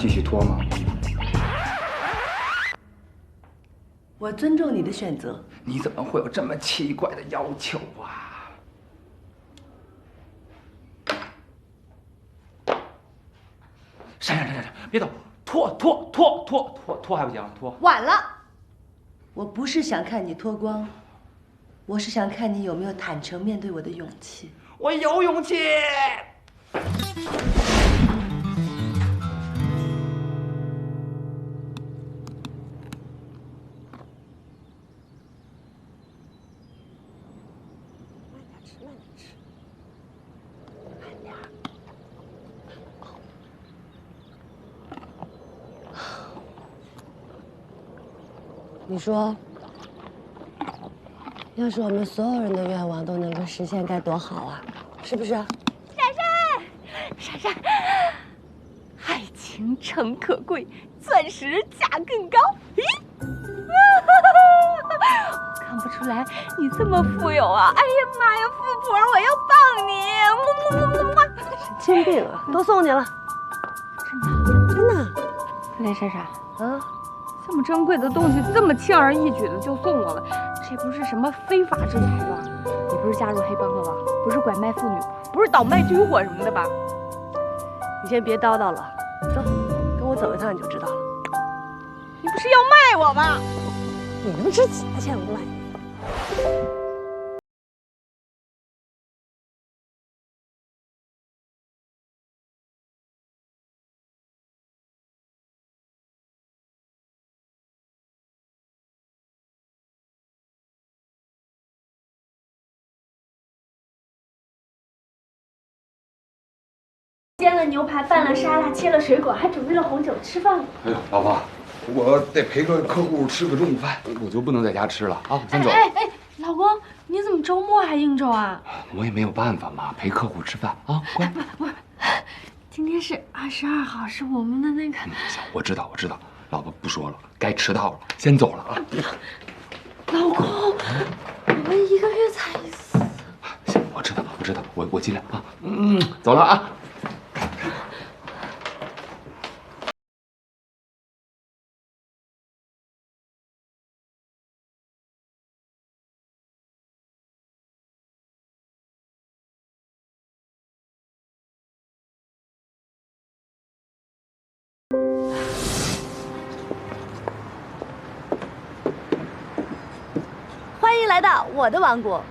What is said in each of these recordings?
繼續拖嗎？我尊重你的選擇。你怎麼會有這麼奇怪的要求啊？閃，別走，拖還不行，拖。晚了。我不是想看你脫光，我是想看你有沒有坦誠面对我的勇气。我有勇气。你说，要是我们所有人的愿望都能够实现，该多好啊！是不是？闪闪，爱情诚可貴，鑽石價更高。咦，看不出來你這麼富有啊！哎呀媽呀，富婆，我要抱你！神經病啊！都送你了，真的。快点，闪闪啊！这么珍贵的东西，这麼輕而易舉的就送我了，這不是什麼非法之財吧？你不是加入黑幫了吧？不是拐賣婦女，不是倒賣軍火什麼的吧？你先別叨叨了，走，跟我走一趟你就知道了。你不是要賣我嗎？你能值几个錢我卖你。煎了牛排，拌了沙拉，切了水果，还準備了紅酒，吃飯了。哎呦，老婆，我得陪個客戶吃個中午飯，我就不能在家吃了啊！我先走。哎，老公，你怎麼周末還應酬啊？我也沒有辦法嘛，陪客戶吃飯啊！乖。不，今天是22號，是我們的那個。行，我知道，老婆不說了，該遲到了，先走了啊。老公，我們1個月才一次。行，我知道，我盡量啊。走了啊。欢迎来到我的王國。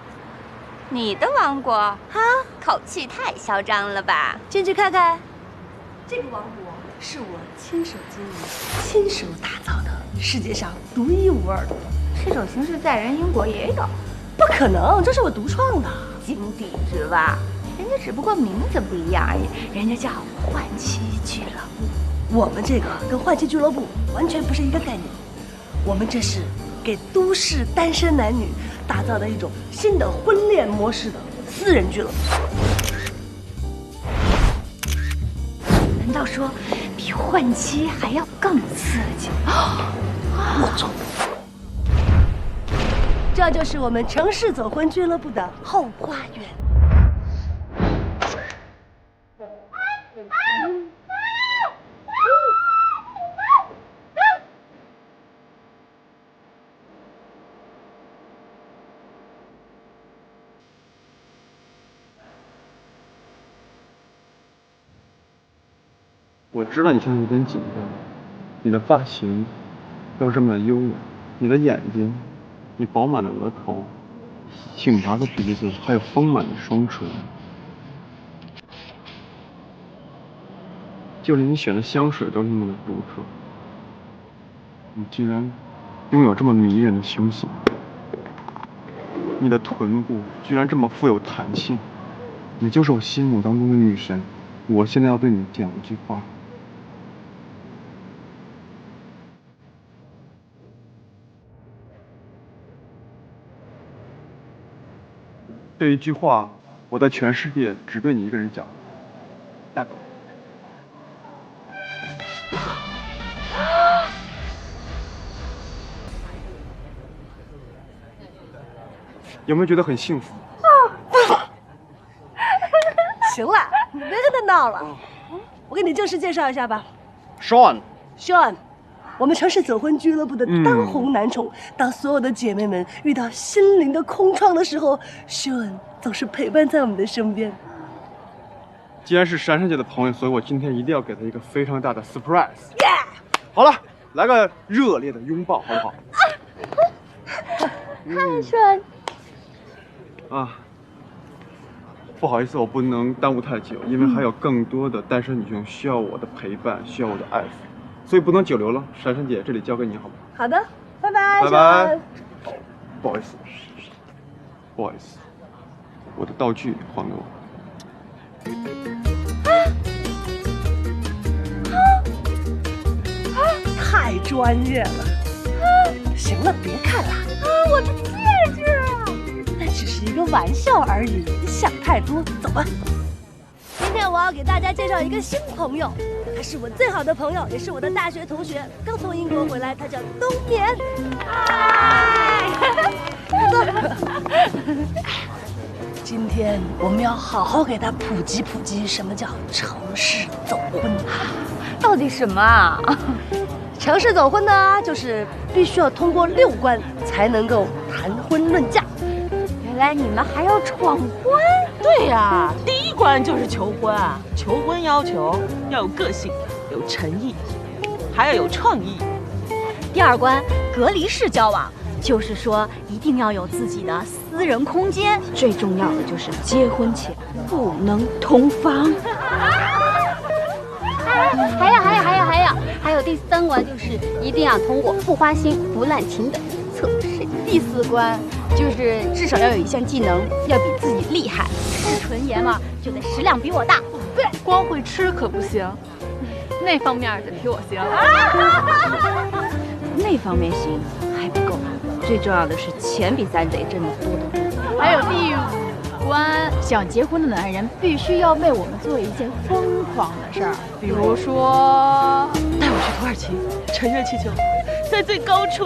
你的王國啊，口氣太囂張了吧？進去看看，這個王國是我親手經營、親手打造的，世界上獨一無二的。這種形式在人英國也有。不可能，這是我獨創的。井底之蛙，人家只不過名字不一樣而已，人家叫換妻俱樂部。我們這個跟換妻俱樂部完全不是一個概念。我們這是給都市單身男女打造的一種新的婚戀模式的私人俱樂部。難道說比換妻還要更刺激？我操！這就是我們城市走婚俱樂部的後花園。我知道你现在有點緊張，你的髮型又這麼優雅，你的眼睛，你飽滿的額頭，挺拔的鼻子，還有豐滿的雙唇，就連你選的香水都是那麼的獨特。你居然擁有這麼迷人的胸型，你的臀部居然這麼富有彈性，你就是我心目當中的女神。我現在要對你講一句話。這一句話，我在全世界只對你一個人講。大狗。有沒有覺得很幸福？行了，你別跟他鬧了。我給你正式介紹一下吧， Sean，我們城市走婚俱樂部的當紅男寵。當所有的姐妹們遇到心靈的空窗的時候，Sean總是陪伴在我們的身邊。既然是珊珊姐的朋友，所以我今天一定要給她一个非常大的 surprise。好了，来个热烈的擁抱，好不好？汉顺。不好意思，我不能耽誤太久，因为还有更多的单身女性需要我的陪伴，需要我的爱抚，所以不能久留了。珊珊姐，这里交给你，好吗？好的，拜拜。拜拜。不好意思，不好意思，我的道具还给我。太专业了。行了，别看了。我的戒指。那只是一个玩笑而已，你想太多。走吧。今天我要给大家介紹一個新朋友，他是我最好的朋友，也是我的大學同學，剛從英國回來，他叫冬眠。今天我們要好好給他普及普及什麼叫城市走婚。到底什麼啊？城市走婚呢，就是必須要通過6關才能夠談婚論嫁。原來你們還要闖婚？對呀，第1關就是求婚啊！求婚要求要有個性、有誠意，還要有創意。第2關隔離式交往，就是說一定要有自己的私人空間。最重要的就是結婚前不能同房。還有第3關就是一定要通過不花心、不濫情的測試。第4關就是至少要有一項技能要比自己厲害。是純爺們就得食量比我大。對，光會吃可不行，那方面得比我行。那方面行還不夠，最重要的是錢比咱得掙得多得多。還有第5關，想結婚的男人必須要為我們做一件瘋狂的事兒，比如說帶我去土耳其，乘熱氣球，在最高處，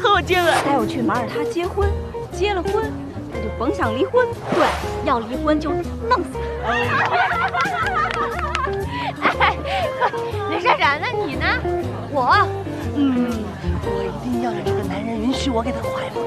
和我接吻。帶我去馬耳他結婚，結了婚他就甭想離婚，對，要離婚就弄死他。哎，雷珊珊，那你呢？我一定要讓這個男人允許我給他懷孕。